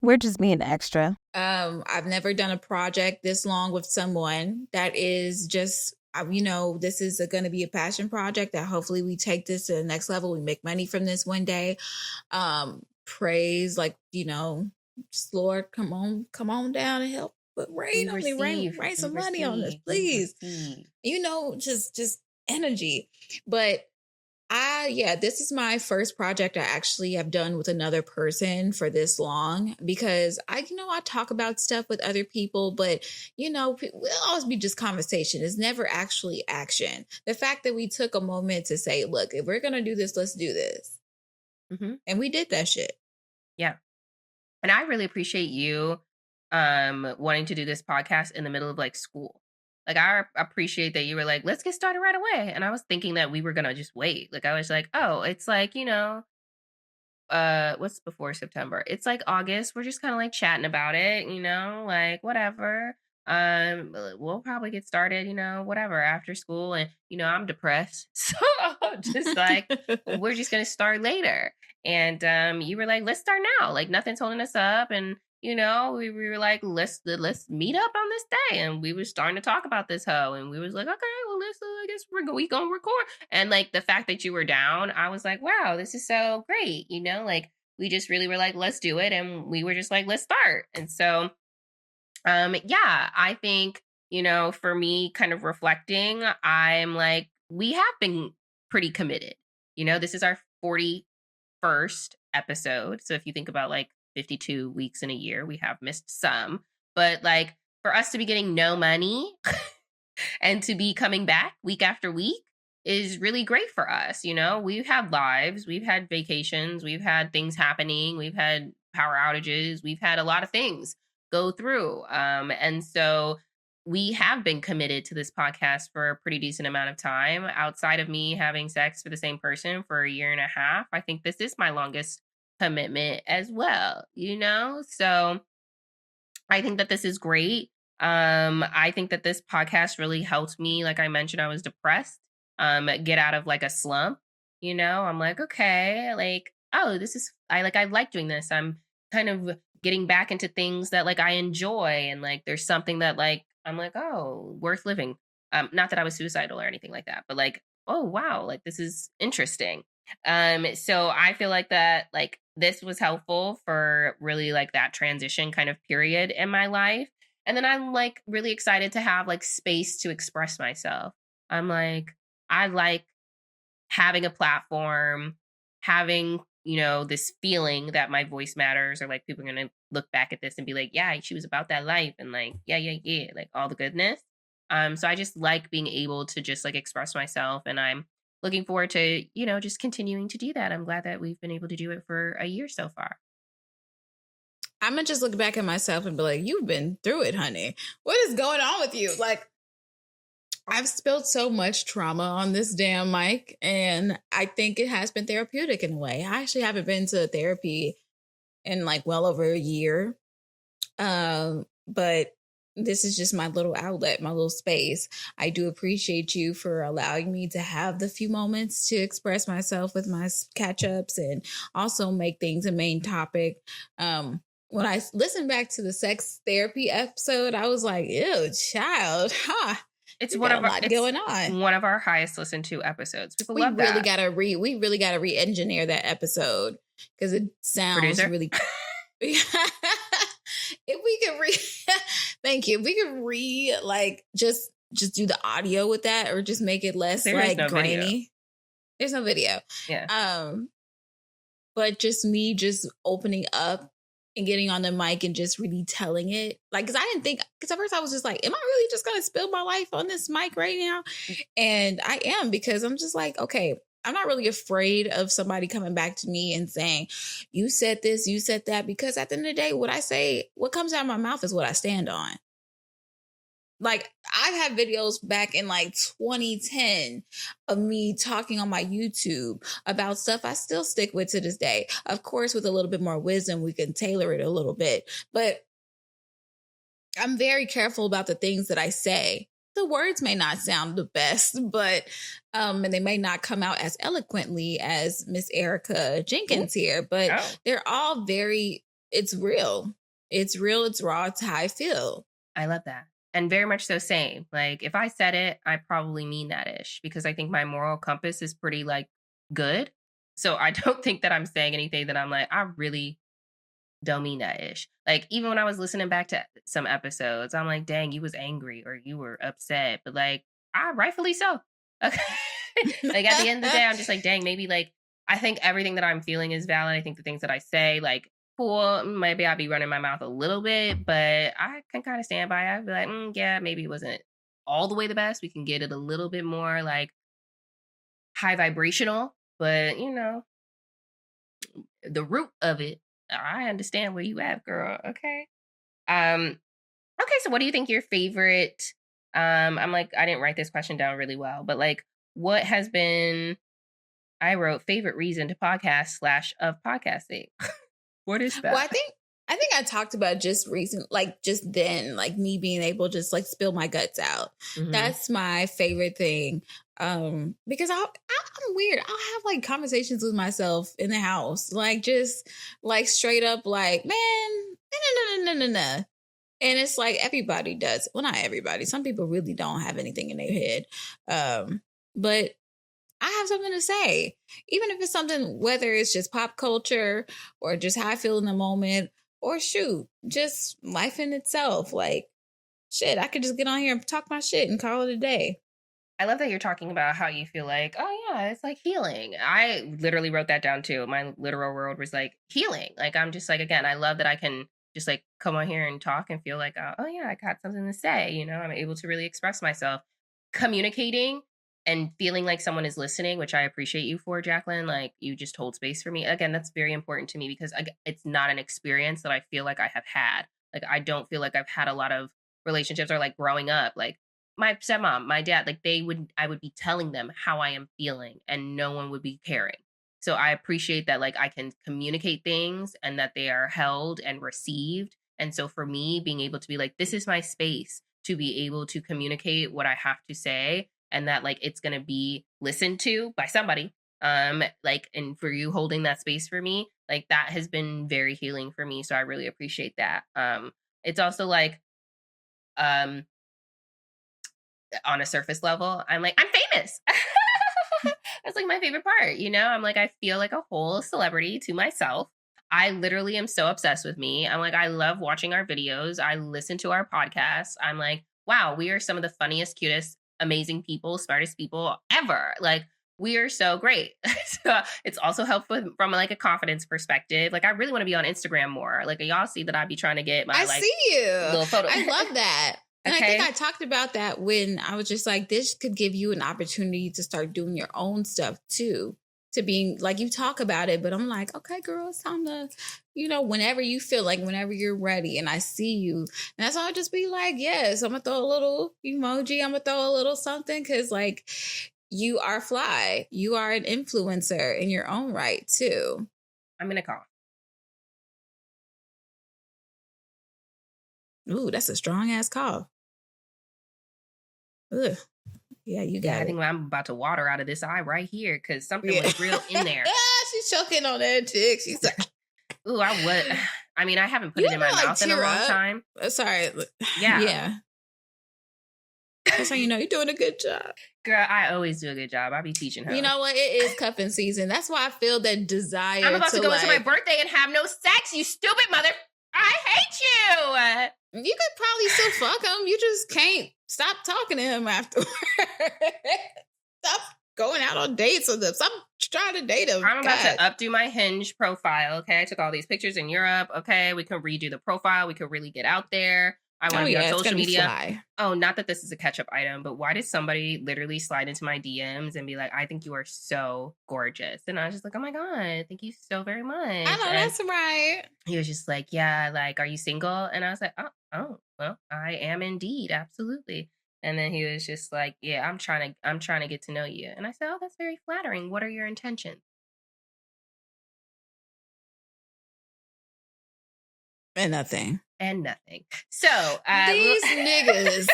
We're just being extra. I've never done a project this long with someone that is just, this is going to be a passion project that hopefully we take this to the next level. We make money from this one day. Praise, like, just Lord, come on down and help. But We rain on me, receive. rain We some money on this, receive. We please. receive. Just energy. But this is my first project I actually have done with another person for this long because I talk about stuff with other people, but it'll always be just conversation. It's never actually action. The fact that we took a moment to say, look, if we're going to do this, let's do this. Mm-hmm. And we did that shit. Yeah. And I really appreciate you wanting to do this podcast in the middle of like school. Like I appreciate that you were like, let's get started right away. And I was thinking that we were gonna just wait. Like I was like, oh, it's like, what's before September? It's like August. We're just kind of like chatting about it, like whatever. We'll probably get started, whatever after school. And I'm depressed. So just like we're just gonna start later. And you were like, let's start now. Like nothing's holding us up. And we were like, let's meet up on this day. And we were starting to talk about this hoe. And we was like, okay, well, let's I guess we gonna record. And like the fact that you were down, I was like, wow, this is so great. Like we just really were like, let's do it. And we were just like, let's start. And so I think, for me kind of reflecting, I'm like, we have been pretty committed. This is our 41st episode. So if you think about like 52 weeks in a year, we have missed some. But like for us to be getting no money and to be coming back week after week is really great for us. We've had lives, we've had vacations, we've had things happening, we've had power outages, we've had a lot of things go through. And so we have been committed to this podcast for a pretty decent amount of time outside of me having sex for the same person for a year and a half. I think this is my longest commitment as well, So I think that this is great. I think that this podcast really helped me. Like I mentioned, I was depressed, get out of like a slump, I'm like, okay, like, oh, I like doing this. I'm kind of getting back into things that like I enjoy. And like, there's something that like, I'm like, oh, worth living. Not that I was suicidal or anything like that, but like, oh, wow, like this is interesting. So I feel like that, like, this was helpful for really like that transition kind of period in my life. And then I'm like really excited to have like space to express myself. I'm like, I like having a platform, having, this feeling that my voice matters, or like people are going to look back at this and be like, yeah, she was about that life. And like, yeah, like all the goodness. So I just like being able to just like express myself, and I'm looking forward to, just continuing to do that. I'm glad that we've been able to do it for a year so far. I'm going to just look back at myself and be like, you've been through it, honey. What is going on with you? Like, I've spilled so much trauma on this damn mic, and I think it has been therapeutic in a way. I actually haven't been to therapy in like well over a year. But this is just my little outlet, my little space. I do appreciate you for allowing me to have the few moments to express myself with my catch ups and also make things a main topic. When I listened back to the sex therapy episode, I was like, ew, child, huh? It's You one got of a lot going on. one of our highest listened to episods. People love that. We really gotta re-engineer that episode because it sounds Producer? really. If we could thank you. If we could like just do the audio with that, or just make it less like grainy. Video. There's no video. Yeah. But just me just opening up and getting on the mic and just really telling it. Like, because at first I was just like, am I really just going to spill my life on this mic right now? And I am, because I'm just like, okay, I'm not really afraid of somebody coming back to me and saying, you said this, you said that, because at the end of the day, what I say, what comes out of my mouth is what I stand on. Like, I've had videos back in like 2010 of me talking on my YouTube about stuff I still stick with to this day. Of course, with a little bit more wisdom, we can tailor it a little bit. But I'm very careful about the things that I say. The words may not sound the best, but and they may not come out as eloquently as Miss Erica Jenkins here, but they're all very it's real. It's real. It's raw. It's how I feel. I love that. And very much so same. Like if I said it, I probably mean that ish because I think my moral compass is pretty like good. So I don't think that I'm saying anything that I'm like, I really don't mean that ish. Like even when I was listening back to some episodes, I'm like, dang, you was angry or you were upset. But like, I rightfully so. Okay. Like at the end of the day, I'm just like, dang, maybe like I think everything that I'm feeling is valid. I think the things that I say, like, cool, maybe I'll be running my mouth a little bit, but I can kind of stand by it. I'd be like, yeah, maybe it wasn't all the way the best. We can get it a little bit more like high vibrational, but you know, the root of it, I understand where you at, girl. Okay. Okay, so what do you think your favorite I'm like, I didn't write this question down really well, but like what has been I wrote favorite reason to podcast / of podcasting. What is that? Well, I think I talked about just recent, like just then, like me being able to just like spill my guts out. Mhm. That's my favorite thing. Because I'm weird. I'll have like conversations with myself in the house, like just like straight up, like man, no. And it's like everybody does. Well, not everybody. Some people really don't have anything in their head. But I have something to say, even if it's something, whether it's just pop culture or just how I feel in the moment, or shoot, just life in itself. Like, shit, I could just get on here and talk my shit and call it a day. I love that you're talking about how you feel like, oh yeah, it's like healing. I literally wrote that down too. My literal word was like healing. Like I'm just like, again, I love that I can just like come on here and talk and feel like, oh yeah, I got something to say. You know, I'm able to really express myself. Communicating and feeling like someone is listening, which I appreciate you for, Jacqueline. Like you just hold space for me. Again, that's very important to me because it's not an experience that I feel like I have had. Like I don't feel like I've had a lot of relationships or like growing up, like my stepmom, my dad, like I would be telling them how I am feeling and no one would be caring. So I appreciate that like I can communicate things and that they are held and received. And so for me, being able to be like, this is my space to be able to communicate what I have to say and that like it's gonna be listened to by somebody. Like and for you holding that space for me, like that has been very healing for me. So I really appreciate that. It's also like on a surface level, I'm like, I'm famous. That's like my favorite part, you know? I'm like, I feel like a whole celebrity to myself. I literally am so obsessed with me. I'm like, I love watching our videos. I listen to our podcasts. I'm like, wow, we are some of the funniest, cutest, amazing people, smartest people ever. Like, we are so great. So it's also helpful from like a confidence perspective. Like, I really want to be on Instagram more. Like, y'all see that I be trying to get my see you. little photo. I love that. And Okay. I think I talked about that when I was just like, this could give you an opportunity to start doing your own stuff too. To being like, you talk about it, but I'm like, okay, girl, it's time to, you know, whenever you feel like, whenever you're ready and I see you. And that's why I'll just be like, yes, I'm going to throw a little emoji. I'm going to throw a little something because like you are fly. You are an influencer in your own right too. I'm going to call. Ooh, that's a strong ass cough. Ugh. Yeah, you got I it. think I'm about to water out of this eye right here because something was real in there. She's choking on that chick. She's like, ooh, I would. I mean, I haven't put it in my mouth in a long time. Sorry. Yeah. Yeah. That's how you know you're doing a good job. Girl, I always do a good job. I be teaching her. You know what? It is cuffing season. That's why I feel that desire. I'm about to go into my birthday and have no sex, you stupid mother. I hate you. You could probably still fuck him. You just can't stop talking to him afterwards. Stop going out on dates with him. Stop trying to date him. I'm about to updo my Hinge profile. Okay, I took all these pictures in Europe. Okay, we can redo the profile. We could really get out there. I want to be on social media. Oh, not that this is a catch-up item, but why did somebody literally slide into my DMs and be like, I think you are so gorgeous? And I was just like, oh my God, thank you so very much. I know, that's right. He was just like, yeah, like, are you single? And I was like, oh, well, I am indeed. Absolutely. And then he was just like, yeah, I'm trying to get to know you. And I said, oh, that's very flattering. What are your intentions? And nothing. So these niggas.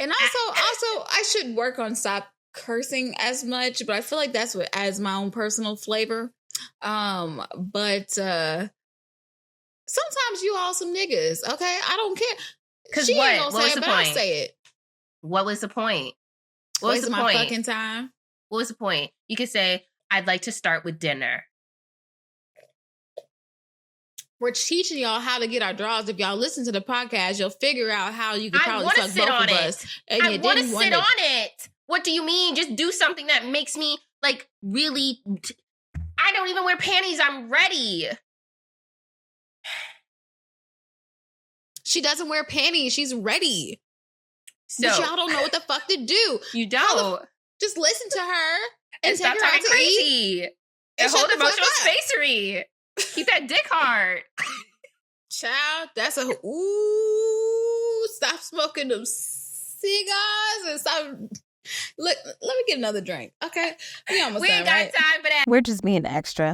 And also, I should work on stop cursing as much, but I feel like that's what adds my own personal flavor. But sometimes you all some niggas, okay? I don't care. Because She ain't what? gonna What say was it, the but I'll point? say it. What was the point? What was Wasting the my point? fucking time. What was the point? You could say, I'd like to start with dinner. We're teaching y'all how to get our draws. If y'all listen to the podcast, you'll figure out how you could I probably wanna fuck sit both on of it. us. And I you want to didn't sit want on it. What do you mean? Just do something that makes me, like, really... I don't even wear panties. I'm ready. She doesn't wear panties. She's ready. So, But y'all don't know what the fuck to do. you don't. Just listen to her and And stop take her out talking to eat. crazy. And shut hold the fuck emotional up. spacery. Keep that dick hard. Child, that's a ooh. Stop smoking them cigars and stop. Look, let me get another drink. Okay, we almost We done, ain't got right? time for that. We're just being extra.